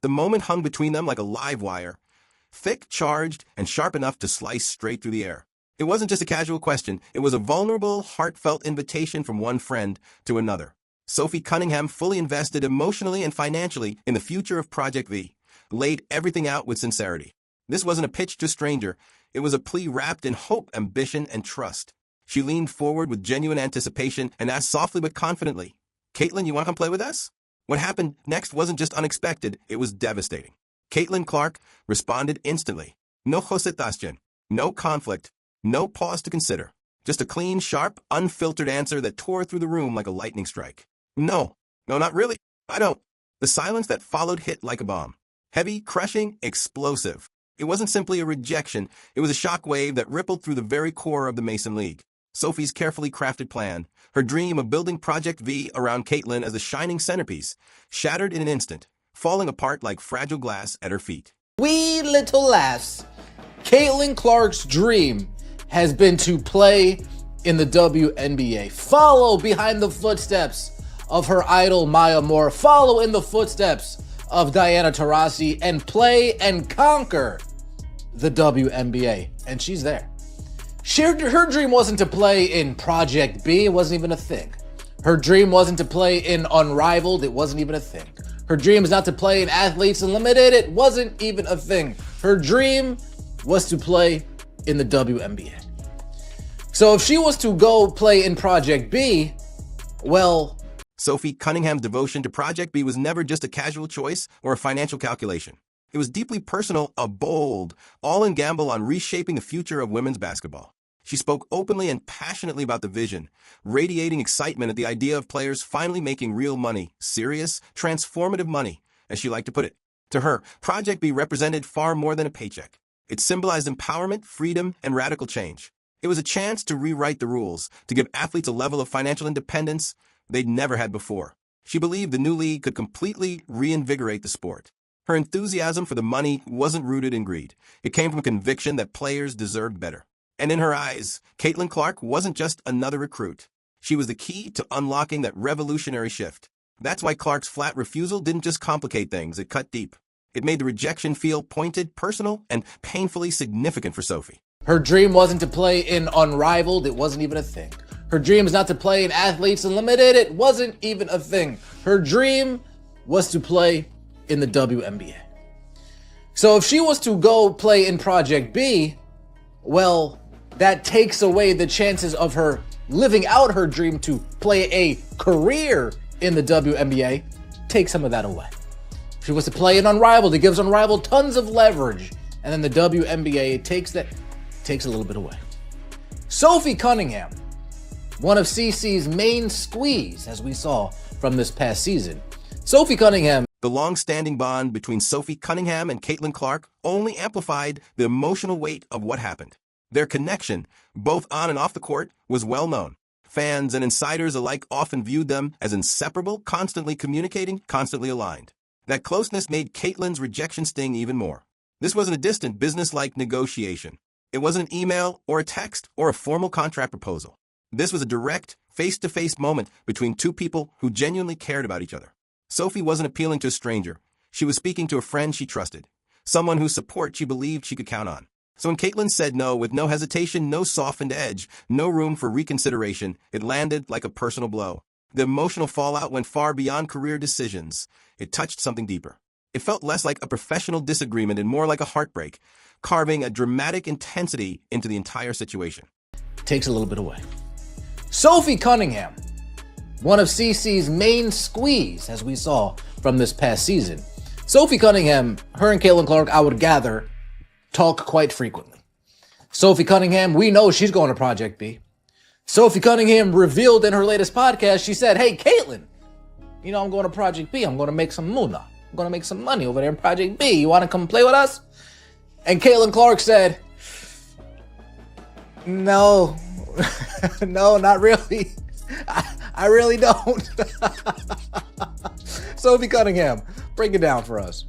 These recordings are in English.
The moment hung between them like a live wire, thick, charged, and sharp enough to slice straight through the air. It wasn't just a casual question, it was a vulnerable, heartfelt invitation from one friend to another. Sophie Cunningham fully invested emotionally and financially in the future of Project V, laid everything out with sincerity. This wasn't a pitch to a stranger, it was a plea wrapped in hope, ambition, and trust. She leaned forward with genuine anticipation and asked softly but confidently, "Caitlin, you want to come play with us?" What happened next wasn't just unexpected, it was devastating. Caitlin Clark responded instantly. No hesitation, no conflict, no pause to consider. Just a clean, sharp, unfiltered answer that tore through the room like a lightning strike. No, not really. I don't. The silence that followed hit like a bomb. Heavy, crushing, explosive. It wasn't simply a rejection, it was a shockwave that rippled through the very core of the Mason League. Sophie's carefully crafted plan, her dream of building Project V around Caitlin as a shining centerpiece, shattered in an instant, falling apart like fragile glass at her feet. Wee little lass. Caitlin Clark's dream has been to play in the WNBA. Follow behind the footsteps of her idol Maya Moore. Follow in the footsteps of Diana Taurasi and play and conquer the WNBA. And she's there. Her dream wasn't to play in Project B. It wasn't even a thing. Her dream wasn't to play in Unrivaled. It wasn't even a thing. Her dream is not to play in Athletes Unlimited. It wasn't even a thing. Her dream was to play in the WNBA. So if she was to go play in Project B, well... Sophie Cunningham's devotion to Project B was never just a casual choice or a financial calculation. It was deeply personal, a bold, all-in gamble on reshaping the future of women's basketball. She spoke openly and passionately about the vision, radiating excitement at the idea of players finally making real money, serious, transformative money, as she liked to put it. To her, Project B represented far more than a paycheck. It symbolized empowerment, freedom, and radical change. It was a chance to rewrite the rules, to give athletes a level of financial independence they'd never had before. She believed the new league could completely reinvigorate the sport. Her enthusiasm for the money wasn't rooted in greed. It came from a conviction that players deserved better. And in her eyes, Caitlin Clark wasn't just another recruit. She was the key to unlocking that revolutionary shift. That's why Clark's flat refusal didn't just complicate things, it cut deep. It made the rejection feel pointed, personal, and painfully significant for Sophie. Her dream wasn't to play in Unrivaled. It wasn't even a thing. Her dream is not to play in Athletes Unlimited. It wasn't even a thing. Her dream was to play in the WNBA. So if she was to go play in Project B, well, that takes away the chances of her living out her dream to play a career in the WNBA. Take some of that away. If she was to play in Unrivaled, it gives Unrivaled tons of leverage. And then the WNBA, it takes a little bit away. Sophie Cunningham, one of CC's main squeeze, as we saw from this past season. Sophie Cunningham. The long-standing bond between Sophie Cunningham and Caitlin Clark only amplified the emotional weight of what happened. Their connection, both on and off the court, was well known. Fans and insiders alike often viewed them as inseparable, constantly communicating, constantly aligned. That closeness made Caitlin's rejection sting even more. This wasn't a distant, business-like negotiation. It wasn't an email or a text or a formal contract proposal. This was a direct, face-to-face moment between two people who genuinely cared about each other. Sophie wasn't appealing to a stranger. She was speaking to a friend she trusted, someone whose support she believed she could count on. So when Caitlin said no with no hesitation, no softened edge, no room for reconsideration, it landed like a personal blow. The emotional fallout went far beyond career decisions. It touched something deeper. It felt less like a professional disagreement and more like a heartbreak, carving a dramatic intensity into the entire situation. Takes a little bit away. Sophie Cunningham, one of CC's main squeeze, as we saw from this past season. Sophie Cunningham, her and Caitlin Clark, I would gather, talk quite frequently. Sophie Cunningham, we know she's going to Project B. Sophie Cunningham revealed in her latest podcast, she said, "Hey, Caitlin, you know I'm going to Project B. I'm going to make some moolah. I'm going to make some money over there in Project B. You want to come play with us?" And Caitlin Clark said, "No, no, not really. I really don't." Sophie Cunningham, break it down for us.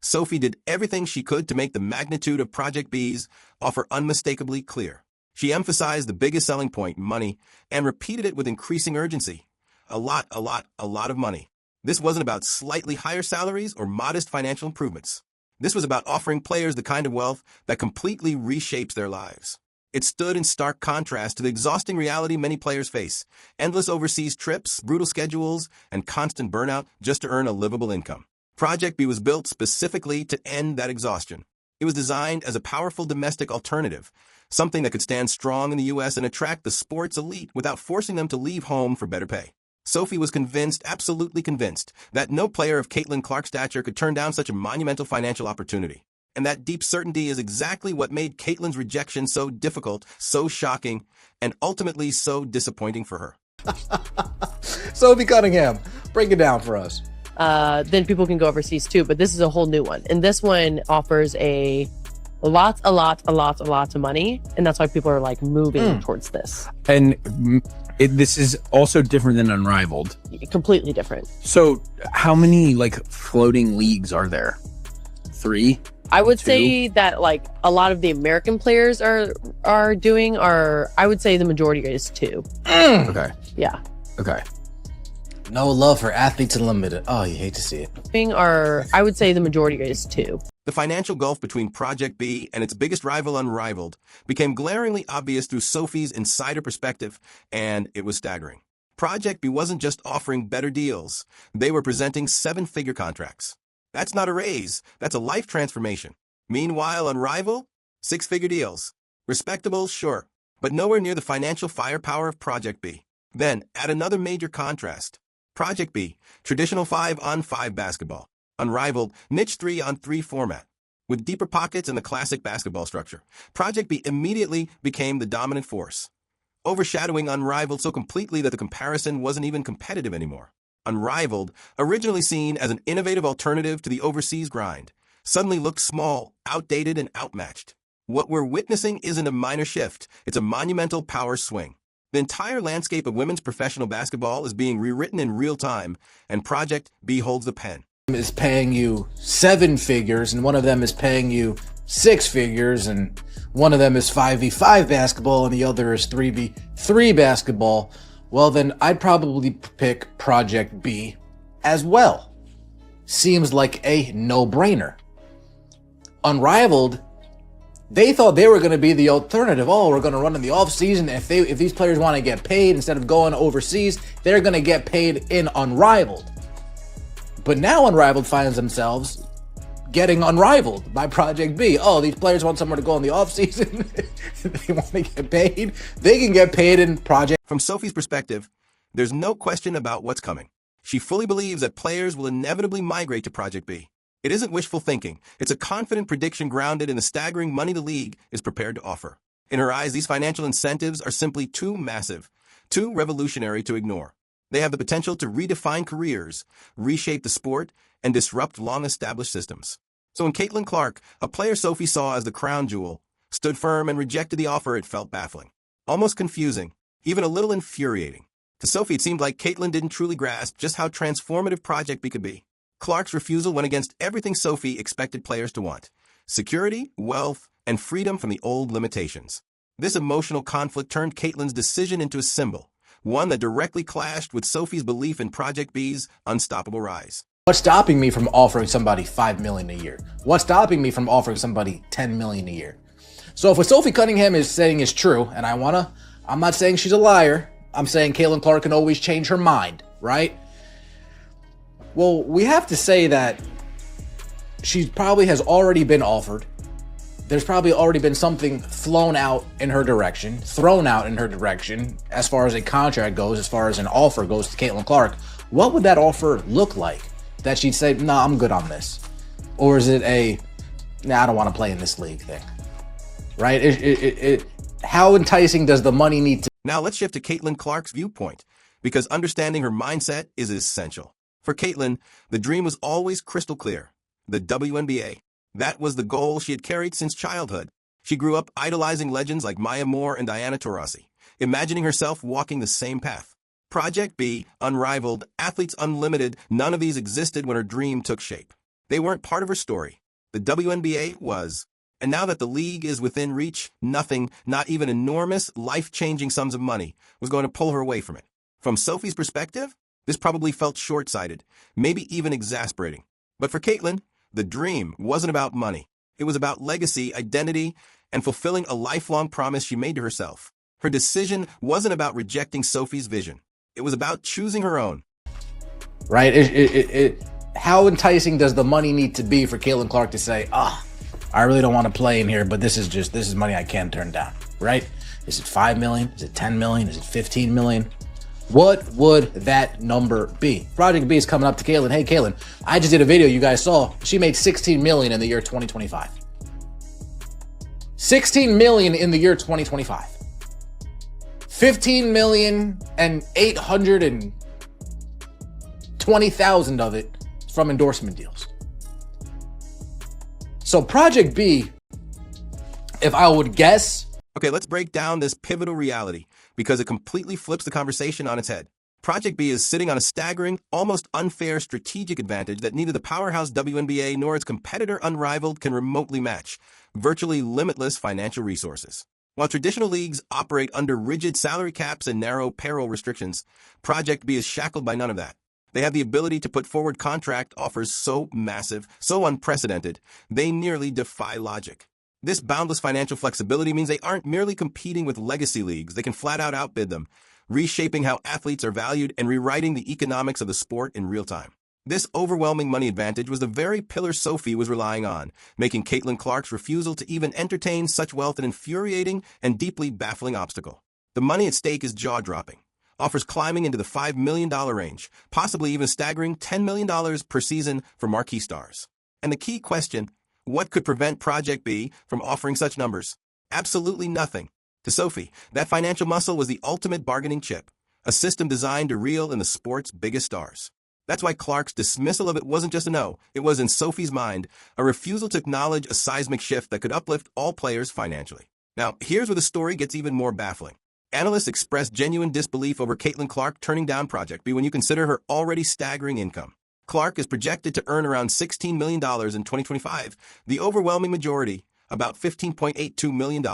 Sophie did everything she could to make the magnitude of Project B's offer unmistakably clear. She emphasized the biggest selling point, money, and repeated it with increasing urgency. A lot of money. This wasn't about slightly higher salaries or modest financial improvements. This was about offering players the kind of wealth that completely reshapes their lives. It stood in stark contrast to the exhausting reality many players face: endless overseas trips, brutal schedules, and constant burnout just to earn a livable income. Project B was built specifically to end that exhaustion. It was designed as a powerful domestic alternative, something that could stand strong in the U.S. and attract the sports elite without forcing them to leave home for better pay. Sophie was convinced, absolutely convinced, that no player of Caitlin Clark's stature could turn down such a monumental financial opportunity. And that deep certainty is exactly what made Caitlin's rejection so difficult, so shocking, and ultimately so disappointing for her. Sophie Cunningham, break it down for us. Then people can go overseas too, but this is a whole new one. And this one offers a lot of money. And that's why people are like moving towards this. And this is also different than Unrivaled. Completely different. So how many like floating leagues are there? 3? I would 2? say that like a lot of the American players are doing, or I would say the majority is 2. Okay. Yeah. Okay. No love for athletes unlimited. Oh, you hate to see it. Or I would say the majority is 2. The financial gulf between Project B and its biggest rival, Unrivaled, became glaringly obvious through Sophie's insider perspective, and it was staggering. Project B wasn't just offering better deals. They were presenting 7-figure contracts. That's not a raise. That's a life transformation. Meanwhile, Unrivaled, 6-figure deals. Respectable, sure, but nowhere near the financial firepower of Project B. Then, add another major contrast. Project B, traditional 5-on-5 basketball. Unrivaled, niche 3-on-3 format. With deeper pockets and the classic basketball structure, Project B immediately became the dominant force, overshadowing Unrivaled so completely that the comparison wasn't even competitive anymore. Unrivaled, originally seen as an innovative alternative to the overseas grind, suddenly looked small, outdated, and outmatched. What we're witnessing isn't a minor shift, it's a monumental power swing. The entire landscape of women's professional basketball is being rewritten in real time, and Project B holds the pen. Is paying you 7 figures, and one of them is paying you 6 figures, and one of them is 5v5 basketball, and the other is 3v3 basketball. Well, then I'd probably pick Project B as well. Seems like a no-brainer. Unrivaled, they thought they were going to be the alternative. Oh, we're going to run in the off-season. If these players want to get paid instead of going overseas, they're going to get paid in Unrivaled. But now Unrivaled finds themselves getting unrivaled by Project B. Oh, these players want somewhere to go in the offseason. They want to get paid. They can get paid in Project. From Sophie's perspective, there's no question about what's coming. She fully believes that players will inevitably migrate to Project B. It isn't wishful thinking. It's a confident prediction grounded in the staggering money the league is prepared to offer. In her eyes, these financial incentives are simply too massive, too revolutionary to ignore. They have the potential to redefine careers, reshape the sport, and disrupt long-established systems. So when Caitlin Clark, a player Sophie saw as the crown jewel, stood firm and rejected the offer, it felt baffling, almost confusing, even a little infuriating. To Sophie, it seemed like Caitlin didn't truly grasp just how transformative Project B could be. Clark's refusal went against everything Sophie expected players to want: security, wealth, and freedom from the old limitations. This emotional conflict turned Caitlin's decision into a symbol, one that directly clashed with Sophie's belief in Project B's unstoppable rise. What's stopping me from offering somebody $5 million a year? What's stopping me from offering somebody $10 million a year? So if what Sophie Cunningham is saying is true, and I'm not saying she's a liar, I'm saying Caitlin Clark can always change her mind, right? Well, we have to say that she probably has already been offered. There's probably already been something thrown out in her direction, as far as a contract goes, as far as an offer goes to Caitlin Clark. What would that offer look like? That she'd say, nah, I'm good on this. Or is it a, nah, I don't want to play in this league thing, right? How enticing does the money need to? Now let's shift to Caitlin Clark's viewpoint, because understanding her mindset is essential. For Caitlin, the dream was always crystal clear: the WNBA. That was the goal she had carried since childhood. She grew up idolizing legends like Maya Moore and Diana Taurasi, imagining herself walking the same path. Project B, Unrivaled, Athletes Unlimited, none of these existed when her dream took shape. They weren't part of her story. The WNBA was. And now that the league is within reach, nothing, not even enormous, life-changing sums of money, was going to pull her away from it. From Sophie's perspective, This probably felt short-sighted, maybe even exasperating. But for Caitlin, the dream wasn't about money. It was about legacy, identity, and fulfilling a lifelong promise she made to herself. Her decision wasn't about rejecting Sophie's vision. It was about choosing her own. Right? How enticing does the money need to be for Caitlin Clark to say, I really don't want to play in here, but this is money I can't turn down, right? Is it 5 million? Is it 10 million? Is it 15 million? What would that number be? Project B is coming up to Caitlin. Hey, Caitlin, I just did a video you guys saw. She made 16 million in the year 2025. 16 million in the year 2025. 15 million and 820,000 of it from endorsement deals. So Project B, if I would guess. Okay, let's break down this pivotal reality because it completely flips the conversation on its head. Project B is sitting on a staggering, almost unfair strategic advantage that neither the powerhouse WNBA nor its competitor Unrivaled can remotely match: virtually limitless financial resources. While traditional leagues operate under rigid salary caps and narrow payroll restrictions, Project B is shackled by none of that. They have the ability to put forward contract offers so massive, so unprecedented, they nearly defy logic. This boundless financial flexibility means they aren't merely competing with legacy leagues, they can flat out outbid them, reshaping how athletes are valued and rewriting the economics of the sport in real time. This overwhelming money advantage was the very pillar Sophie was relying on, making Caitlin Clark's refusal to even entertain such wealth an infuriating and deeply baffling obstacle. The money at stake is jaw-dropping. Offers climbing into the $5 million range, possibly even a staggering $10 million per season for marquee stars. And the key question, what could prevent Project B from offering such numbers? Absolutely nothing. To Sophie, that financial muscle was the ultimate bargaining chip, a system designed to reel in the sport's biggest stars. That's why Clark's dismissal of it wasn't just a no, it was, in Sophie's mind, a refusal to acknowledge a seismic shift that could uplift all players financially. Now, here's where the story gets even more baffling. Analysts expressed genuine disbelief over Caitlin Clark turning down Project B when you consider her already staggering income. Clark is projected to earn around $16 million in 2025, the overwhelming majority, about $15.82 million,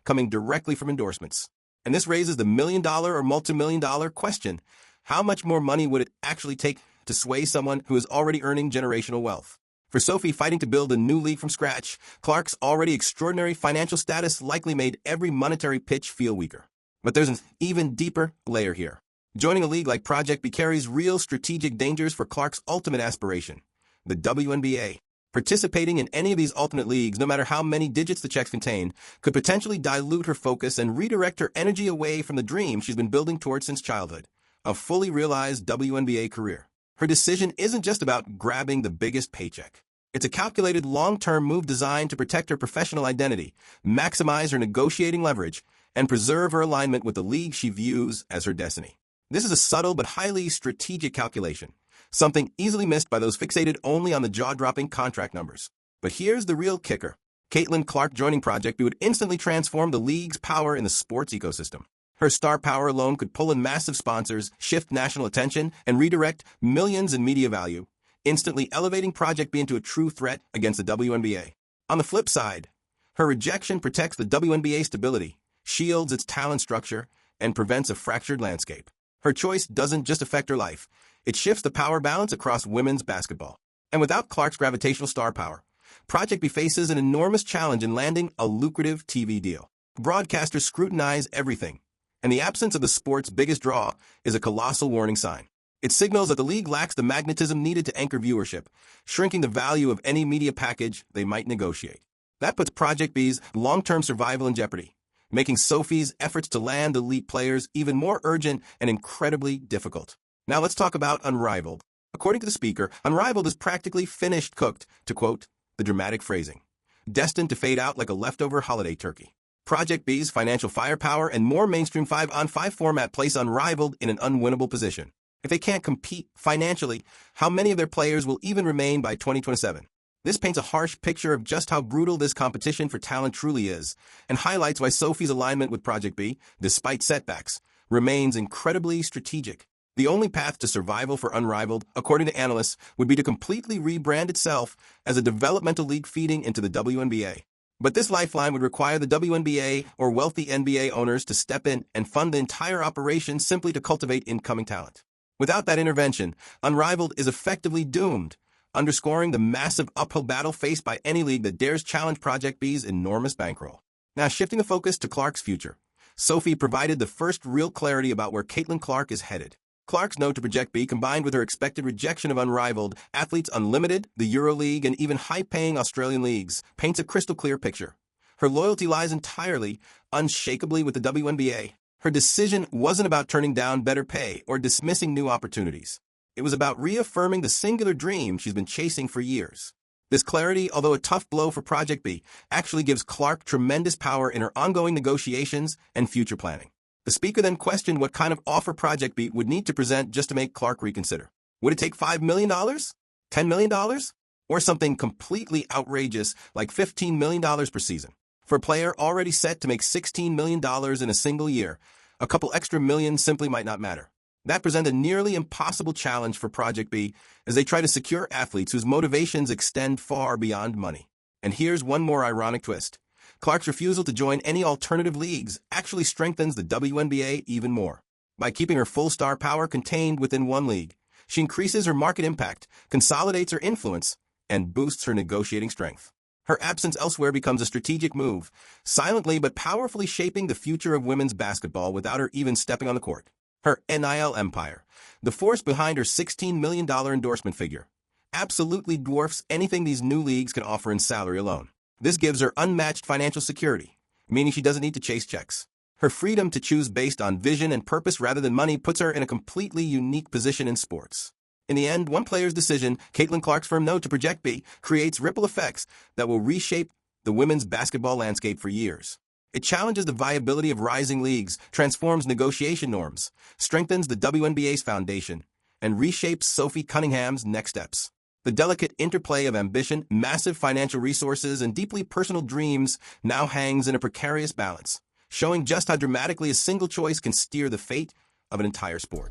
coming directly from endorsements. And this raises the million-dollar or multi-million-dollar question: how much more money would it actually take to sway someone who is already earning generational wealth? For Sophie, fighting to build a new league from scratch, Clark's already extraordinary financial status likely made every monetary pitch feel weaker. But there's an even deeper layer here. Joining a league like Project B carries real strategic dangers for Clark's ultimate aspiration, the WNBA. Participating in any of these alternate leagues, no matter how many digits the checks contain, could potentially dilute her focus and redirect her energy away from the dream she's been building towards since childhood, a fully realized WNBA career. Her decision isn't just about grabbing the biggest paycheck. It's a calculated long-term move designed to protect her professional identity, maximize her negotiating leverage, and preserve her alignment with the league she views as her destiny. This is a subtle but highly strategic calculation, something easily missed by those fixated only on the jaw-dropping contract numbers. But here's the real kicker. Caitlin Clark joining Project B would instantly transform the league's power in the sports ecosystem. Her star power alone could pull in massive sponsors, shift national attention, and redirect millions in media value, instantly elevating Project B into a true threat against the WNBA. On the flip side, her rejection protects the WNBA stability, shields its talent structure, and prevents a fractured landscape. Her choice doesn't just affect her life, it shifts the power balance across women's basketball. And without Clark's gravitational star power, Project B faces an enormous challenge in landing a lucrative TV deal. Broadcasters scrutinize everything, and the absence of the sport's biggest draw is a colossal warning sign. It signals that the league lacks the magnetism needed to anchor viewership, shrinking the value of any media package they might negotiate. That puts Project B's long-term survival in jeopardy, making Sophie's efforts to land elite players even more urgent and incredibly difficult. Now let's talk about Unrivaled. According to the speaker, Unrivaled is practically finished cooked, to quote the dramatic phrasing, destined to fade out like a leftover holiday turkey. Project B's financial firepower and more mainstream 5-on-5 format place Unrivaled in an unwinnable position. If they can't compete financially, how many of their players will even remain by 2027? This paints a harsh picture of just how brutal this competition for talent truly is, and highlights why Sophie's alignment with Project B, despite setbacks, remains incredibly strategic. The only path to survival for Unrivaled, according to analysts, would be to completely rebrand itself as a developmental league feeding into the WNBA. But this lifeline would require the WNBA or wealthy NBA owners to step in and fund the entire operation simply to cultivate incoming talent. Without that intervention, Unrivaled is effectively doomed, underscoring the massive uphill battle faced by any league that dares challenge Project B's enormous bankroll. Now, shifting the focus to Clark's future, Sophie provided the first real clarity about where Caitlin Clark is headed. Clark's no to Project B, combined with her expected rejection of Unrivaled, Athletes Unlimited, the EuroLeague, and even high-paying Australian leagues, paints a crystal-clear picture. Her loyalty lies entirely, unshakably with the WNBA. Her decision wasn't about turning down better pay or dismissing new opportunities. It was about reaffirming the singular dream she's been chasing for years. This clarity, although a tough blow for Project B, actually gives Clark tremendous power in her ongoing negotiations and future planning. The speaker then questioned what kind of offer Project B would need to present just to make Clark reconsider. Would it take $5 million? $10 million? Or something completely outrageous like $15 million per season? For a player already set to make $16 million in a single year, a couple extra million simply might not matter. That presented a nearly impossible challenge for Project B as they try to secure athletes whose motivations extend far beyond money. And here's one more ironic twist. Clark's refusal to join any alternative leagues actually strengthens the WNBA even more. By keeping her full star power contained within one league, she increases her market impact, consolidates her influence, and boosts her negotiating strength. Her absence elsewhere becomes a strategic move, silently but powerfully shaping the future of women's basketball without her even stepping on the court. Her NIL empire, the force behind her $16 million endorsement figure, absolutely dwarfs anything these new leagues can offer in salary alone. This gives her unmatched financial security, meaning she doesn't need to chase checks. Her freedom to choose based on vision and purpose rather than money puts her in a completely unique position in sports. In the end, one player's decision, Caitlin Clark's firm no to Project B, creates ripple effects that will reshape the women's basketball landscape for years. It challenges the viability of rising leagues, transforms negotiation norms, strengthens the WNBA's foundation, and reshapes Sophie Cunningham's next steps. The delicate interplay of ambition, massive financial resources, and deeply personal dreams now hangs in a precarious balance, showing just how dramatically a single choice can steer the fate of an entire sport.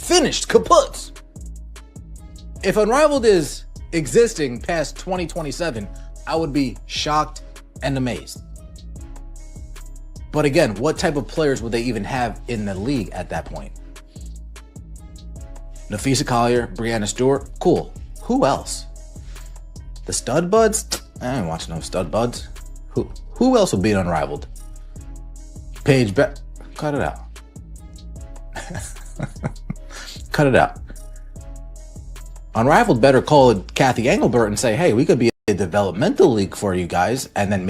Finished, kaput! If Unrivaled is existing past 2027, I would be shocked and amazed. But again, what type of players would they even have in the league at that point? Nafisa Collier, Brianna Stewart, cool. Who else? The stud buds? I ain't watching no stud buds. Who else would beat Unrivaled? Paige cut it out. Cut it out. Unrivaled better call Kathy Engelbert and say, hey, we could be a developmental league for you guys, and then maybe